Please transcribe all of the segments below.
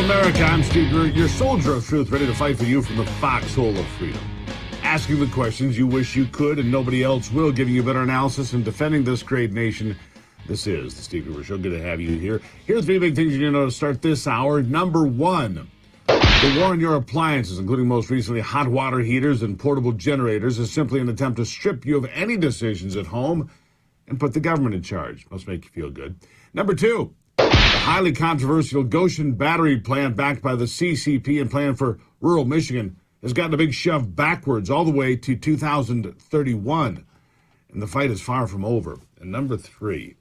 America, I'm Steve Gruber, your soldier of truth, ready to fight for you from the foxhole of freedom. Asking the questions you wish you could and nobody else will, giving you better analysis and defending this great nation. This is the Steve Gruber Show. Good to have you here. Here's three big things you need to know to start this hour. Number one, the war on your appliances, including most recently hot water heaters and portable generators, is simply an attempt to strip you of any decisions at home and put the government in charge. Must make you feel good. Number two, the highly controversial Goshen battery plant backed by the CCP and planned for rural Michigan has gotten a big shove backwards all the way to 2031. And the fight is far from over. And number three,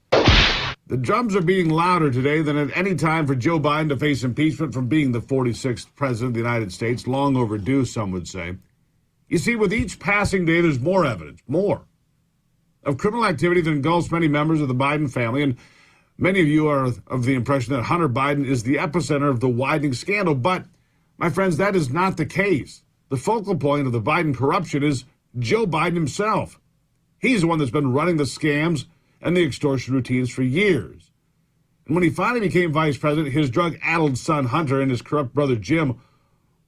the drums are beating louder today than at any time for Joe Biden to face impeachment from being the 46th president of the United States. Long overdue, some would say. You see, with each passing day, there's more evidence, more, of criminal activity that engulfs many members of the Biden family. And many of you are of the impression that Hunter Biden is the epicenter of the widening scandal. But, my friends, that is not the case. The focal point of the Biden corruption is Joe Biden himself. He's the one that's been running the scams and the extortion routines for years. And when he finally became vice president, his drug-addled son Hunter and his corrupt brother Jim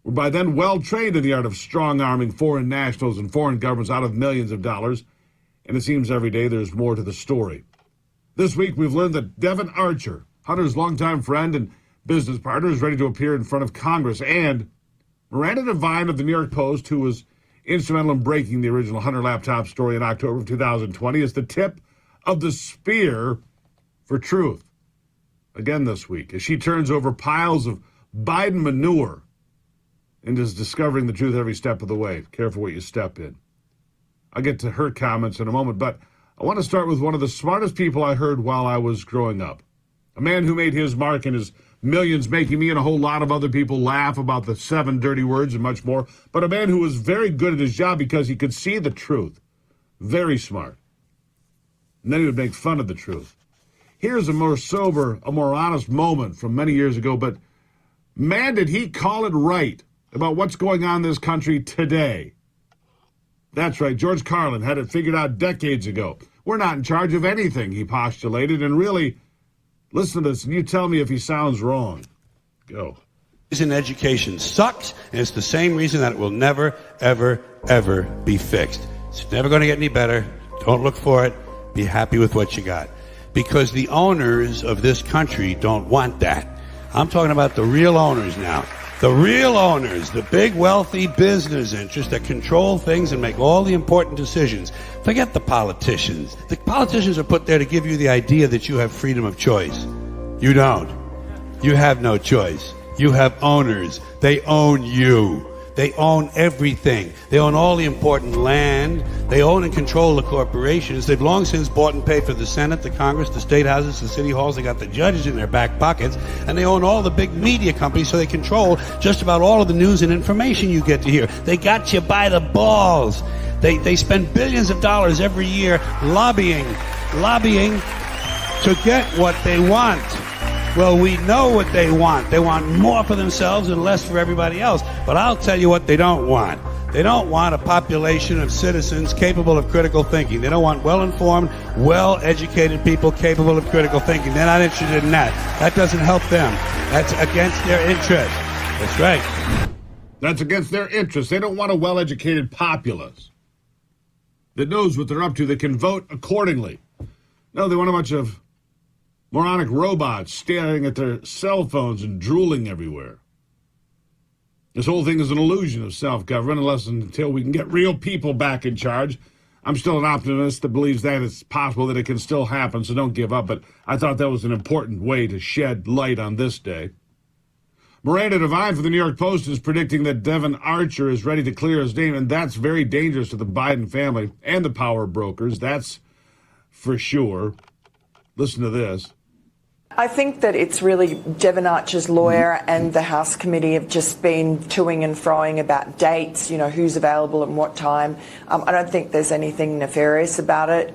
were by then well-trained in the art of strong-arming foreign nationals and foreign governments out of millions of dollars. And it seems every day there's more to the story. This week we've learned that Devin Archer, Hunter's longtime friend and business partner, is ready to appear in front of Congress. And Miranda Devine of the New York Post, who was instrumental in breaking the original Hunter laptop story in October of 2020, is the tip of the spear for truth again this week as she turns over piles of Biden manure and is discovering the truth every step of the way. Careful what you step in. I'll get to her comments in a moment, but I want to start with one of the smartest people I heard while I was growing up. A man who made his mark in his millions, making me and a whole lot of other people laugh about the 7 dirty words and much more, but a man who was very good at his job because he could see the truth. Very smart. And then he would make fun of the truth. Here's a more sober, a more honest moment from many years ago, but man, did he call it right about what's going on in this country today. That's right, George Carlin had it figured out decades ago. We're not in charge of anything, he postulated, and really, listen to this, and you tell me if he sounds wrong. Go. In education sucks, and it's the same reason that it will never, ever, ever be fixed. It's never going to get any better. Don't look for it. Be happy with what you got. Because the owners of this country don't want that. I'm talking about the real owners now. The real owners, the big wealthy business interests that control things and make all the important decisions. Forget the politicians. The politicians are put there to give you the idea that you have freedom of choice. You don't. You have no choice. You have owners. They own you. They own everything. They own all the important land. They own and control the corporations. They've long since bought and paid for the Senate, the Congress, the state houses, the city halls. They got the judges in their back pockets. And they own all the big media companies, so they control just about all of the news and information you get to hear. They got you by the balls. They spend billions of dollars every year lobbying to get what they want. Well, we know what they want. They want more for themselves and less for everybody else. But I'll tell you what they don't want. They don't want a population of citizens capable of critical thinking. They don't want well-informed, well-educated people capable of critical thinking. They're not interested in that. That doesn't help them. That's against their interest. That's right. That's against their interest. They don't want a well-educated populace that knows what they're up to, that can vote accordingly. No, they want a bunch of moronic robots staring at their cell phones and drooling everywhere. This whole thing is an illusion of self-government unless and until we can get real people back in charge. I'm still an optimist that believes that it's possible that it can still happen, so don't give up. But I thought that was an important way to shed light on this day. Miranda Devine from the New York Post is predicting that Devin Archer is ready to clear his name, and that's very dangerous to the Biden family and the power brokers. That's for sure. Listen to this. I think that it's really Devin Archer's lawyer and the House committee have just been toing and froing about dates, you know, who's available and what time. I don't think there's anything nefarious about it.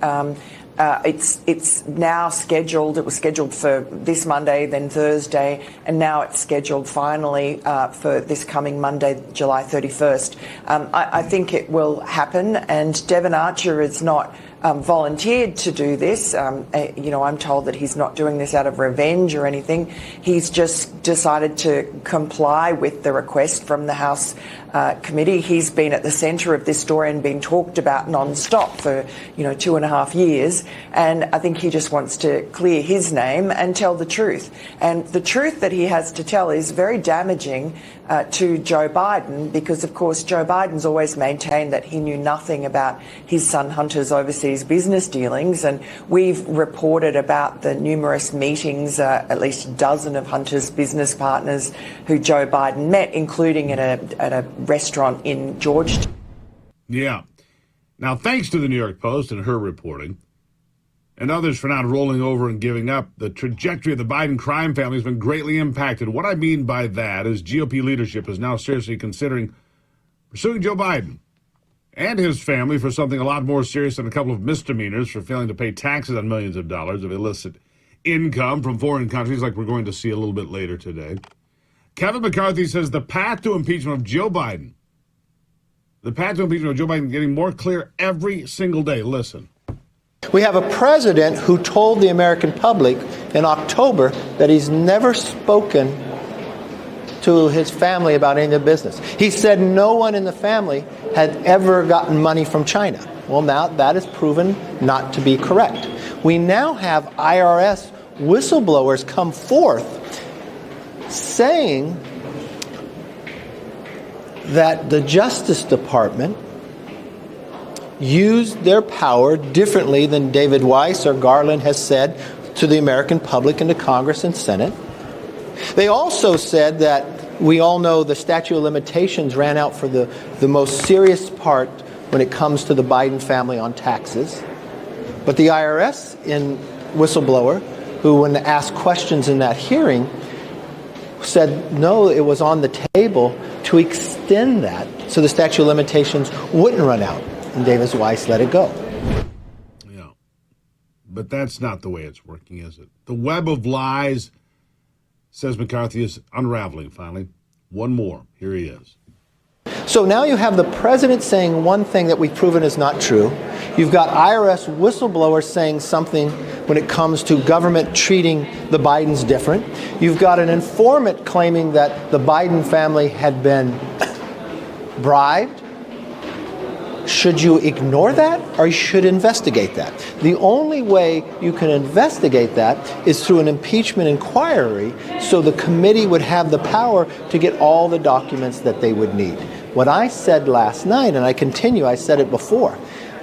It's now scheduled. It was scheduled for this Monday, then Thursday, and now it's scheduled finally for this coming Monday, July 31st. I think it will happen, and Devin Archer is not volunteered to do this. I'm told that he's not doing this out of revenge or anything. He's just decided to comply with the request from the House committee. He's been at the centre of this story and been talked about non-stop for 2.5 years, and I think he just wants to clear his name and tell the truth. And the truth that he has to tell is very damaging to Joe Biden, because of course Joe Biden's always maintained that he knew nothing about his son Hunter's overseas business dealings, and we've reported about the numerous meetings, at least a dozen of Hunter's business partners who Joe Biden met, including at a restaurant in Georgetown. Yeah. Now, thanks to the New York Post and her reporting, and others for not rolling over and giving up, the trajectory of the Biden crime family has been greatly impacted. What I mean by that is GOP leadership is now seriously considering pursuing Joe Biden and his family for something a lot more serious than a couple of misdemeanors for failing to pay taxes on millions of dollars of illicit income from foreign countries, like we're going to see a little bit later today. Kevin McCarthy says the path to impeachment of Joe Biden, getting more clear every single day. Listen. We have a president who told the American public in October that he's never spoken to his family about any of the business. He said no one in the family had ever gotten money from China. Well, now that is proven not to be correct. We now have IRS whistleblowers come forth saying that the Justice Department used their power differently than David Weiss or Carlin has said to the American public and to Congress and Senate. They also said that we all know the statute of limitations ran out for the most serious part when it comes to the Biden family on taxes. But the IRS whistleblower, who when asked questions in that hearing, said no, it was on the table to extend that so the statute of limitations wouldn't run out. And Davis Weiss let it go. Yeah. But that's not the way it's working, is it? The web of lies, says McCarthy, is unraveling finally. One more. Here he is. So now you have the president saying one thing that we've proven is not true. You've got IRS whistleblowers saying something when it comes to government treating the Bidens different. You've got an informant claiming that the Biden family had been bribed. Should you ignore that, or you should investigate that? The only way you can investigate that is through an impeachment inquiry, so the committee would have the power to get all the documents that they would need. What I said last night, and I continue, I said it before,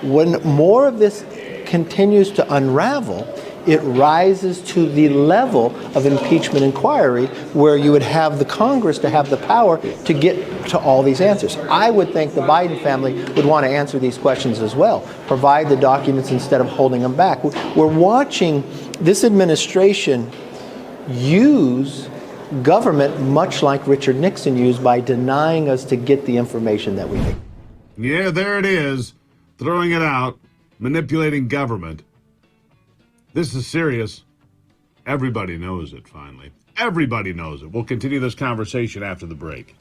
when more of this continues to unravel, it rises to the level of impeachment inquiry where you would have the Congress to have the power to get to all these answers. I would think the Biden family would want to answer these questions as well, provide the documents instead of holding them back. We're watching this administration use government much like Richard Nixon used by denying us to get the information that we need. Yeah, there it is, throwing it out, manipulating government. This is serious. Everybody knows it, finally. Everybody knows it. We'll continue this conversation after the break.